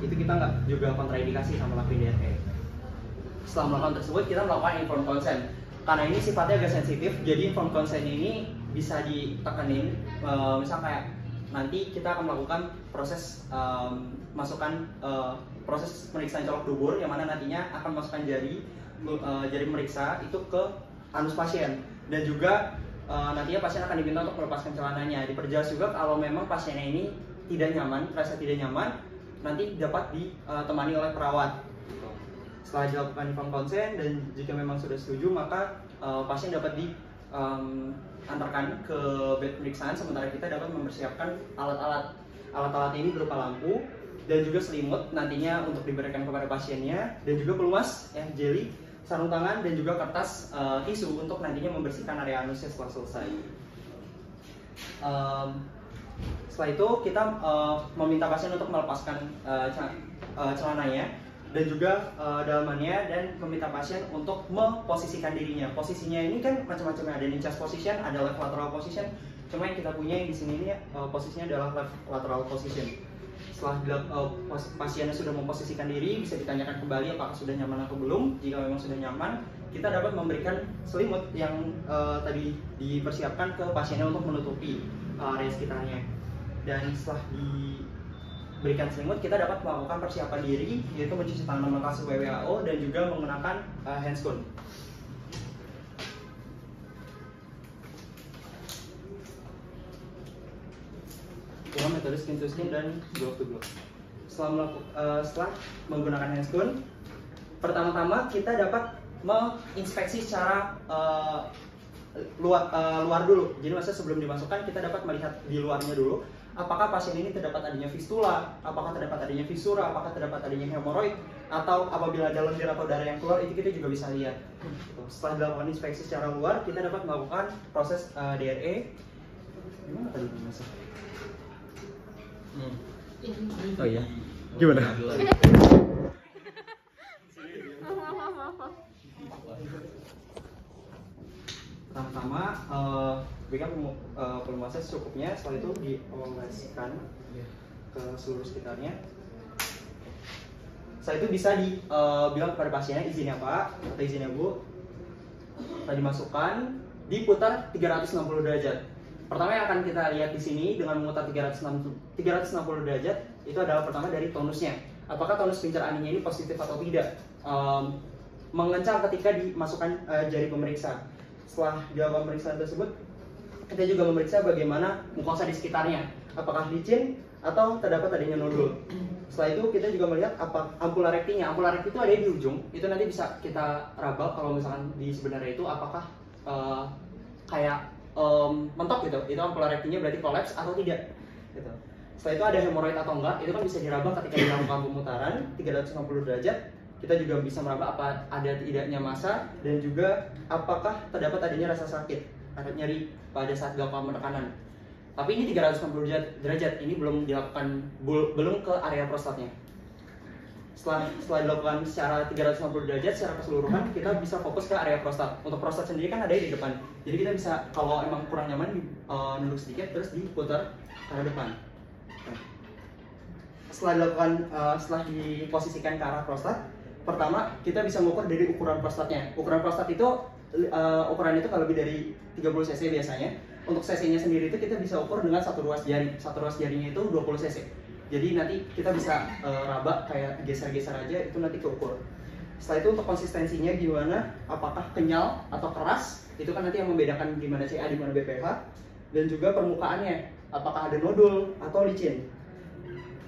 itu kita nggak juga kontraindikasi sama lakuin DRE. Setelah melakukan tersebut, kita melakukan informed consent. Karena ini sifatnya agak sensitif, jadi informed consent ini bisa ditekanin, misal kayak nanti kita akan melakukan proses proses pemeriksaan colok dubur, yang mana nantinya akan masukkan jari meriksa itu ke anus pasien, dan juga nantinya pasien akan diminta untuk melepaskan celananya. Diperjelas juga kalau memang pasiennya ini tidak nyaman, terasa tidak nyaman, nanti dapat ditemani oleh perawat. Setelah dilakukan informed consent dan jika memang sudah setuju, maka pasien dapat diantarkan ke bed pemeriksaan, sementara kita dapat mempersiapkan alat-alat. Alat-alat ini berupa lampu dan juga selimut nantinya untuk diberikan kepada pasiennya, dan juga pelumas, jeli, sarung tangan, dan juga kertas tisu untuk nantinya membersihkan area anusnya setelah selesai. Setelah itu kita meminta pasien untuk melepaskan celananya dan juga dalamannya, dan meminta pasien untuk memposisikan dirinya. Posisinya ini kan macam-macam, ada in chest position, ada left lateral position. Cuma yang kita punya yang di sini ini posisinya adalah left lateral position. Setelah pasiennya sudah memposisikan diri, bisa ditanyakan kembali apakah sudah nyaman atau belum. Jika memang sudah nyaman, kita dapat memberikan selimut yang tadi dipersiapkan ke pasiennya untuk menutupi area sekitarnya. Dan setelah diberikan selimut, kita dapat melakukan persiapan diri, yaitu mencuci tangan memakai WHO dan juga menggunakan handscoon. Dengan metode skin to skin dan glove to glove. Setelah menggunakan handscoon, pertama-tama kita dapat menginspeksi secara luar dulu. Jadi maksudnya sebelum dimasukkan, kita dapat melihat di luarnya dulu, apakah pasien ini terdapat adanya fistula, apakah terdapat adanya fisura, apakah terdapat adanya hemoroid, atau apabila ada lendir atau darah yang keluar, itu kita juga bisa lihat. Setelah dilakukan inspeksi secara luar, kita dapat melakukan proses DRE. Gimana tadi masuk? Oh iya, gimana? Pertama-tama berikan pelumasan secukupnya, setelah itu dioleskan ke seluruh sekitarnya. Setelah itu bisa dibilang kepada pasiennya izinnya Pak atau izinnya Bu. Setelah dimasukkan, diputar 360 derajat. Pertama yang akan kita lihat di sini dengan memutar 360 derajat itu adalah pertama dari tonusnya. Apakah tonus pincer aninya ini positif atau tidak? Mengencang ketika dimasukkan jari pemeriksa. Setelah dilakukan pemeriksaan tersebut, kita juga memeriksa bagaimana mukosa di sekitarnya. Apakah licin atau terdapat adanya nodul. Setelah itu kita juga melihat apa ampula rektinya. Ampula rekti itu ada di ujung. Itu nanti bisa kita raba kalau misalkan di sebenarnya itu apakah kayak mentok gitu, itu ampula rektinya berarti kolaps atau tidak gitu. Setelah itu ada hemoroid atau enggak, itu kan bisa diraba ketika dilakukan pemutaran 360 derajat. Kita juga bisa meraba apa ada tidaknya massa, dan juga apakah terdapat adanya rasa sakit atau nyeri pada saat dilakukan penekanan. Tapi ini 360 derajat, ini belum dilakukan, belum ke area prostatnya. Setelah dilakukan secara 360 derajat secara keseluruhan, kita bisa fokus ke area prostat. Untuk prostat sendiri kan ada di depan, jadi kita bisa kalau emang kurang nyaman nunduk sedikit terus diputar ke arah depan. Setelah diposisikan ke arah prostat, pertama kita bisa mengukur dari ukuran prostatnya. Ukuran prostat itu ukuran itu kalau lebih dari 30 cc biasanya. Untuk cc-nya sendiri itu kita bisa ukur dengan satu ruas jari. Satu ruas jarinya itu 20 cc. Jadi nanti kita bisa raba kayak geser-geser aja, itu nanti keukur. Setelah itu untuk konsistensinya gimana, apakah kenyal atau keras, itu kan nanti yang membedakan gimana CA, di mana BPH. Dan juga permukaannya, apakah ada nodul atau licin.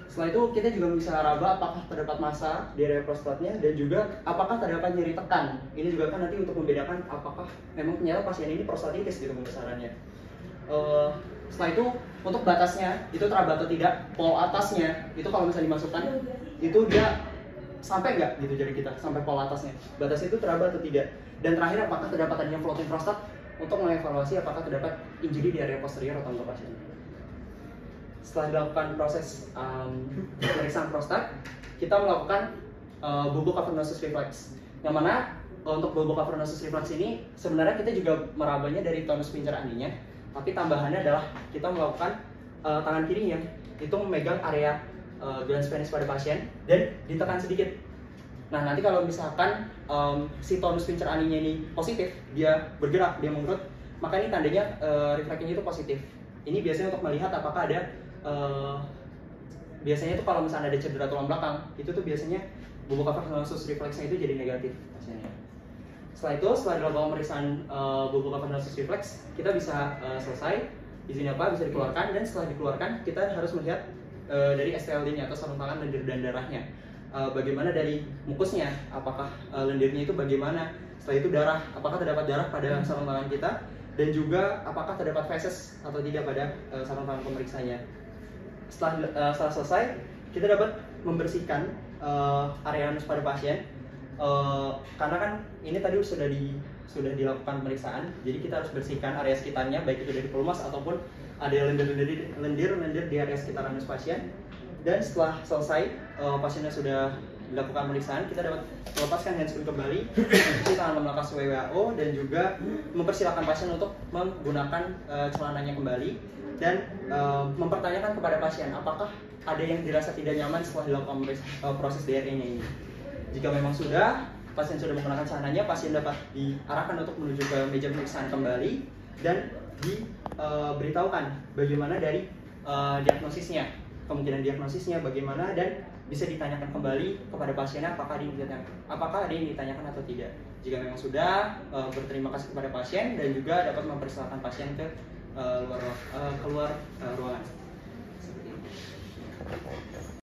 Setelah itu kita juga bisa raba apakah terdapat massa di area prostatnya, dan juga apakah terdapat nyeri tekan. Ini juga kan nanti untuk membedakan apakah memang ternyata pasien ini prostatitis gitu pembesarannya. Setelah itu untuk batasnya itu teraba atau tidak, pol atasnya itu kalau misalnya dimasukkan itu dia sampai nggak gitu jari kita sampai pol atasnya, batasnya itu teraba atau tidak. Dan terakhir apakah terdapat adanya floating prostat untuk mengevaluasi apakah terdapat injury di area posterior atau enggak pasien. Setelah dilakukan proses pemeriksaan prostat, kita melakukan bulbo cavernosus reflex, yang mana untuk bulbo cavernosus reflex ini sebenarnya kita juga merabanya dari tonus pincer aninya. Tapi tambahannya adalah kita melakukan tangan kirinya itu memegang area gland penis pada pasien dan ditekan sedikit. Nah, nanti kalau misalkan si tonus pincer aninya ini positif, dia bergerak, dia mengerut, maka ini tandanya refleksnya itu positif. Ini biasanya untuk melihat apakah ada biasanya itu kalau misalnya ada cedera tulang belakang, itu tuh biasanya bubuk cavernosus refleksnya itu jadi negatif pasiennya. Setelah itu, setelah dilakukan pemeriksaan bubuk cavernosus refleks, kita bisa selesai, izinnya apa bisa dikeluarkan, dan setelah dikeluarkan kita harus melihat dari STLD-nya atau sarung tangan, lendir dan darahnya. Bagaimana dari mukusnya, apakah lendirnya itu bagaimana, setelah itu darah, apakah terdapat darah pada sarung tangan kita, dan juga apakah terdapat feses atau tidak pada sarung tangan pemeriksanya. Setelah selesai, kita dapat membersihkan area anus pada pasien, karena kan ini tadi sudah dilakukan pemeriksaan, jadi kita harus bersihkan area sekitarnya, baik itu dari pelumas ataupun ada lendir di area sekitar anus pasien. Dan setelah selesai pasiennya sudah dilakukan pemeriksaan, kita dapat melepaskan handscoon kembali, mencuci tangan menggunakan WHO, dan juga mempersilahkan pasien untuk menggunakan celananya kembali, dan mempertanyakan kepada pasien apakah ada yang dirasa tidak nyaman setelah dilakukan proses DRE-nya ini. Jika memang sudah, pasien sudah menggunakan celananya, pasien dapat diarahkan untuk menuju ke meja pemeriksaan kembali dan diberitahukan bagaimana dari diagnosisnya, kemungkinan diagnosisnya bagaimana, dan bisa ditanyakan kembali kepada pasiennya apakah ada yang ditanyakan atau tidak. Jika memang sudah, berterima kasih kepada pasien dan juga dapat mempersilahkan pasien ke keluar ruangan.